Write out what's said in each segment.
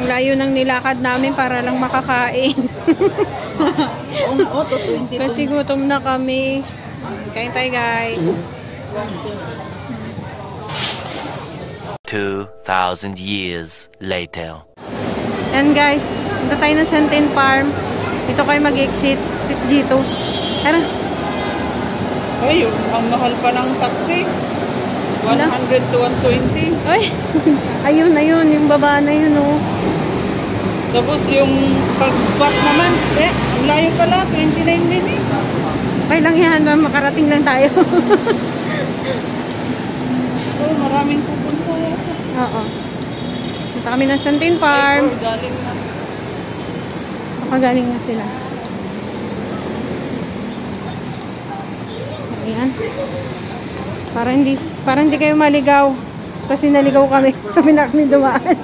Ang layo ng nilakad namin para lang makakain. Kasi gutom na kami. Kain tayo guys. 2,000 years later. And guys, punta tayo ng Santin Farm. Dito kayo mag-exit. Exit dito. Tara. Ay, ang mahal pa ng taxi. 100 to 120. Ay, ayun, ayun. Yung baba na yun, oh. Tapos yung pag-bus naman, ang layo pala, 29 minutes. Okay lang yan, makarating lang tayo. Oh, maraming pupunta yata. Oo. Punta kami ng Santin Farm. Ay, galing na. Makagaling na sila. Ayan. Para hindi kayo maligaw. Kasi naligaw kami. Kami na kami dumaan.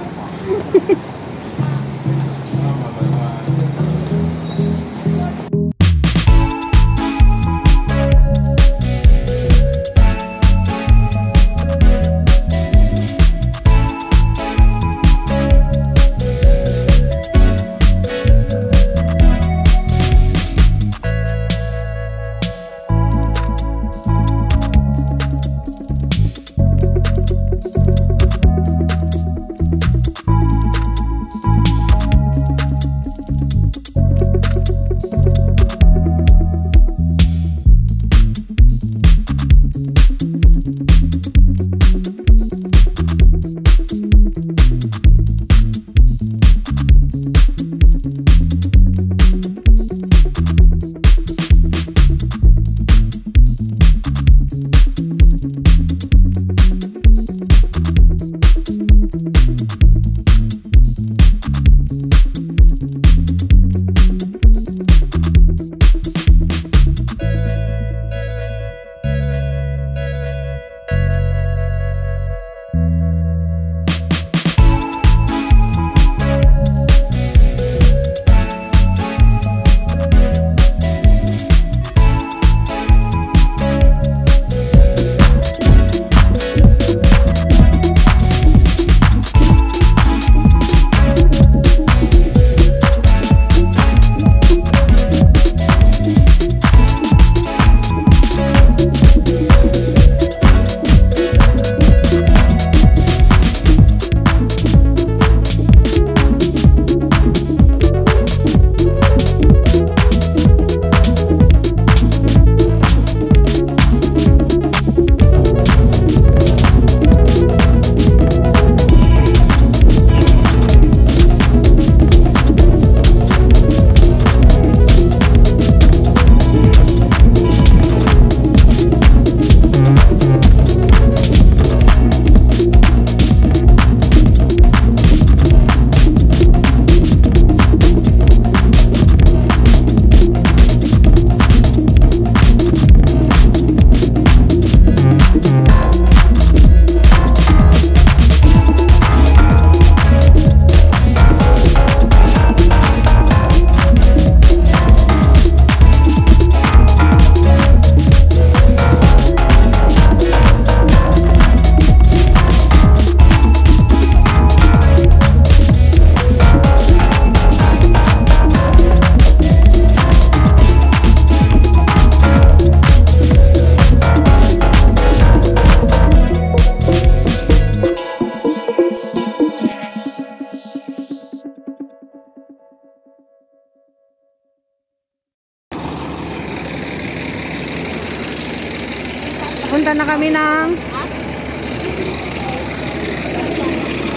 Punta na kami ng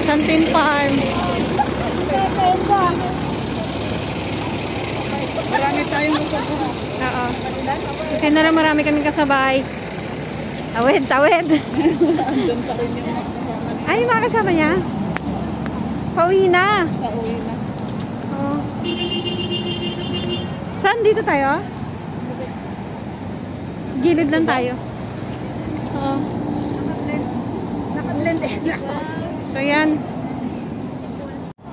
Santin Farm. Marami tayong kasabay. Oo. Ito na lang, marami kaming kasabay. Tawid, tawid. Andun pa rin yung kasama niya. Ay, mga kasama niya? Pauwi na. Pauwi na. Oo. Saan? Dito tayo? Gilid lang tayo. Oo. Nakablend eh. So, yan.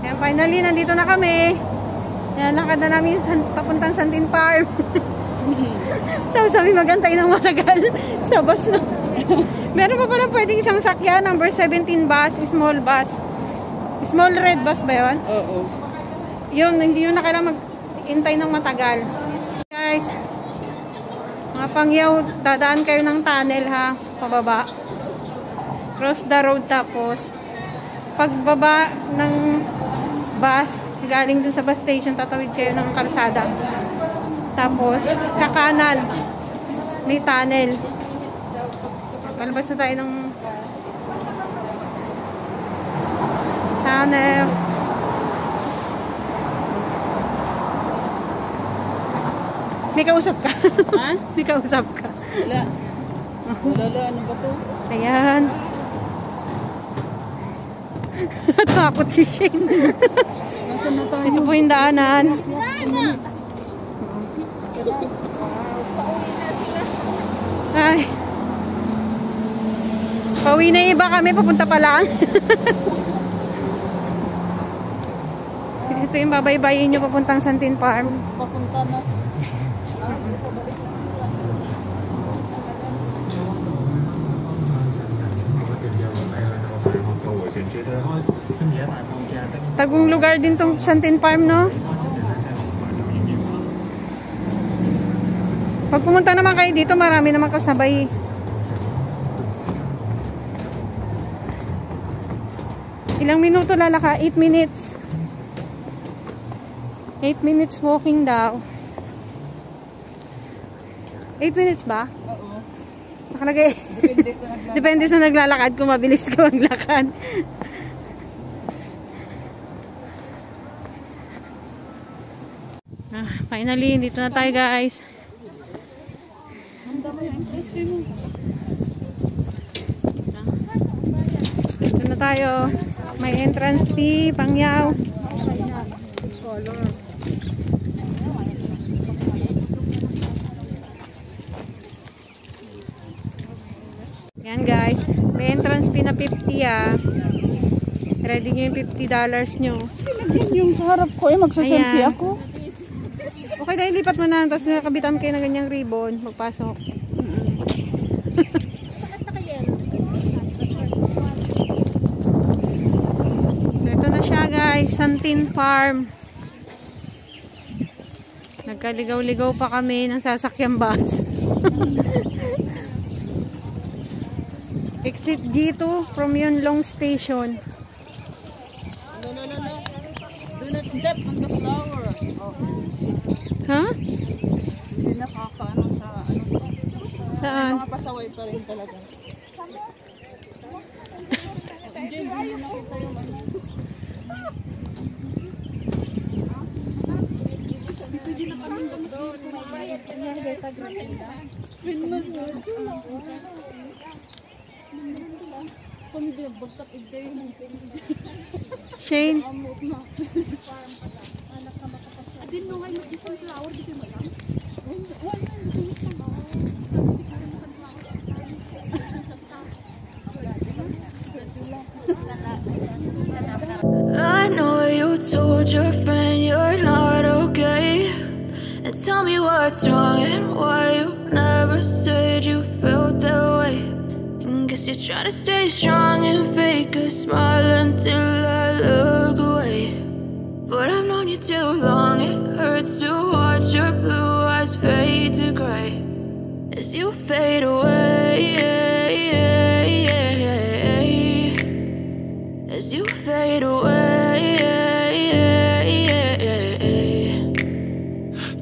Ayan, finally, nandito na kami. Ayan, lakad na namin yung papuntang Santin Farm. Tapos kami magantay ng matagal sa bus na. Meron pa pala pwedeng isang sakyan, number 17 bus, small bus. Small red bus ba yun? Oo. Yung hindi nyo na kailangan mag-intay ng matagal. Guys, mga pangyaw, dadaan kayo ng tunnel ha, pababa. Cross the road tapos pagbaba ng bus, galing dun sa bus station, tatawid kayo ng kalsada. Tapos, kakanan, may tunnel. Palabas na tayo ng tunnel. May kausap ka? Ha? May kausap ka? Wala. Wala, ano ba to? Ayan. Takot si Shane. Nasaan na tayo? Ito po yung daanan. Ay. Pauwi na yung iba kami, papunta pa lang. Ito yung babaybayin nyo papuntang Santin Farm. Papunta na. Tagong lugar din tong Santin Farm, no? Pag pumunta naman kayo dito, marami naman kasabay. Ilang minuto lalaka? 8 minutes. 8 minutes walking daw. 8 minutes ba? Oo. Nakalagay. Depende sa naglalakad kung mabilis ka maglakad. Finally, dito na tayo guys. Dito na tayo. May entrance fee, pangyaw. Yan guys. May entrance fee na 50 ah. Ready nyo yung $50 nyo. Yung sa harap ko, magsaselfie Ayan. ako. Okay, dahil lipat mo na. Tapos nakabitam kayo ng ganyang ribbon. Magpasok. So, ito na siya guys. Santin Farm. Nagkaligaw-ligaw pa kami ng sasakyang bus. Exit G2 from Yunlong Station. No. Do not step on the flower. Oh. Ha? Hindi nakakaano sa ano. Saan? Mga pasaway pa rin talaga. Hindi mo nakita yung ano. Hindi na kami doon. May bayad ka na. Shane? I know you told your friend you're not okay, and tell me what's wrong and why you never said you felt that way. And guess you're trying to stay strong and fake a smile until I look away. But I've known you too long, it hurts to watch your blue eyes fade to gray as you fade away. As you fade away.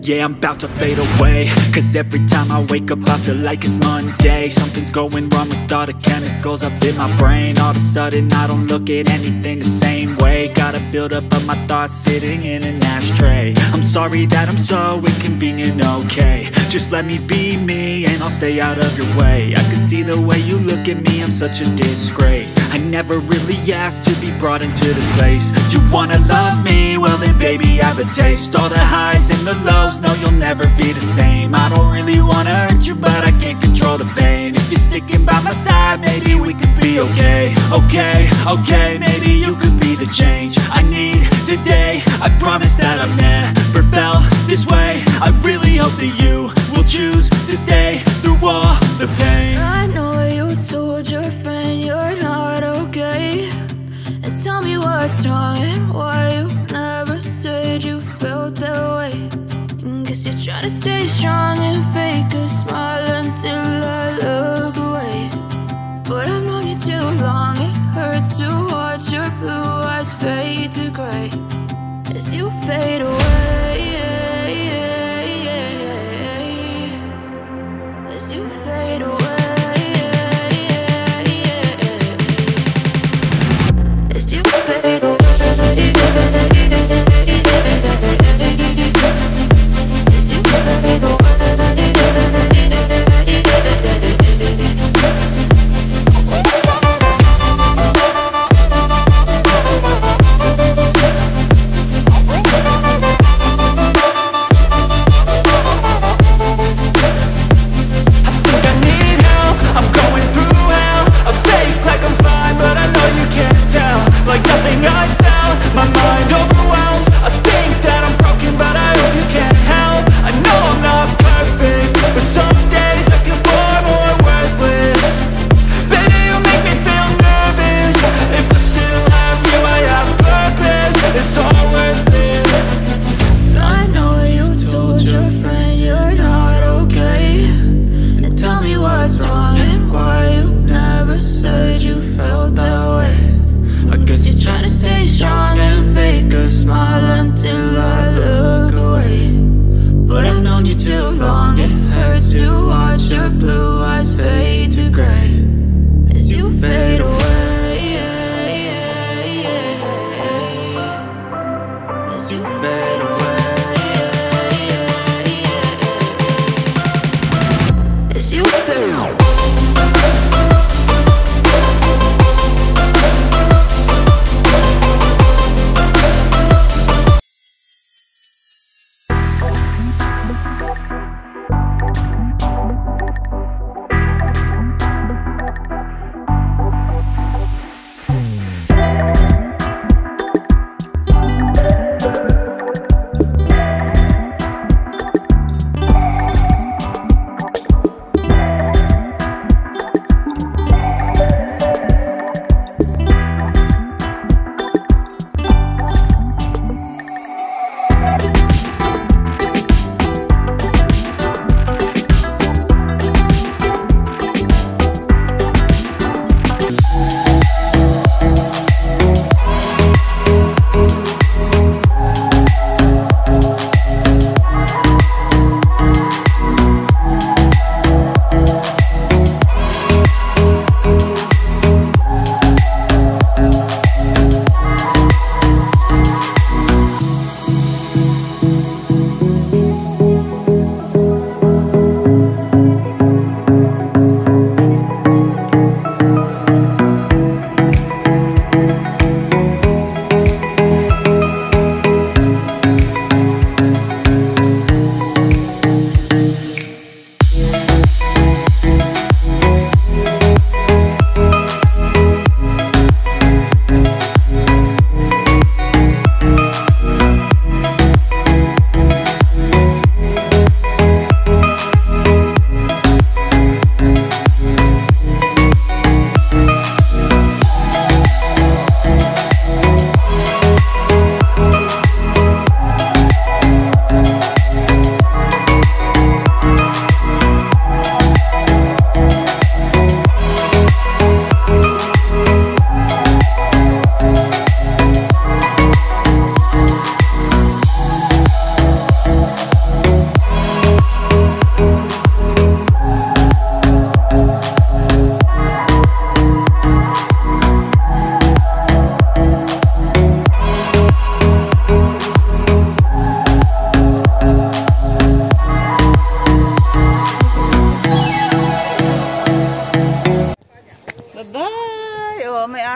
Yeah, I'm about to fade away, cause every time I wake up I feel like it's Monday. Something's going wrong with all the chemicals up in my brain. All of a sudden I don't look at anything the same way. Gotta build up of my thoughts sitting in an ashtray. I'm sorry that I'm so inconvenient, okay. Just let me be me and I'll stay out of your way. I can see the way you look at me, I'm such a disgrace. I never really asked to be brought into this place. You wanna love me? Well then baby I have a taste. All the highs and the lows, no you'll never be the same. I don't really wanna hurt you but I can't control the pain. If you're sticking by my side, maybe we could be okay. Okay, maybe you could be the change I need today. I promise that I've never felt this way. I really hope that you will choose to stay through all the pain. I know you told your friend you're not okay, and tell me what what's wrong and why you never said you felt that way. Guess you're trying to stay strong and fake a smile until I look away. But I've known you too long, it hurts to watch your blue eyes fade to gray as you fade away. As you fade away. As you fade away.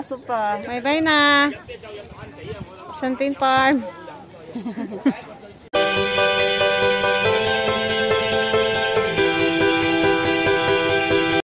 aso pa. Bye-bye na. Santin Farm.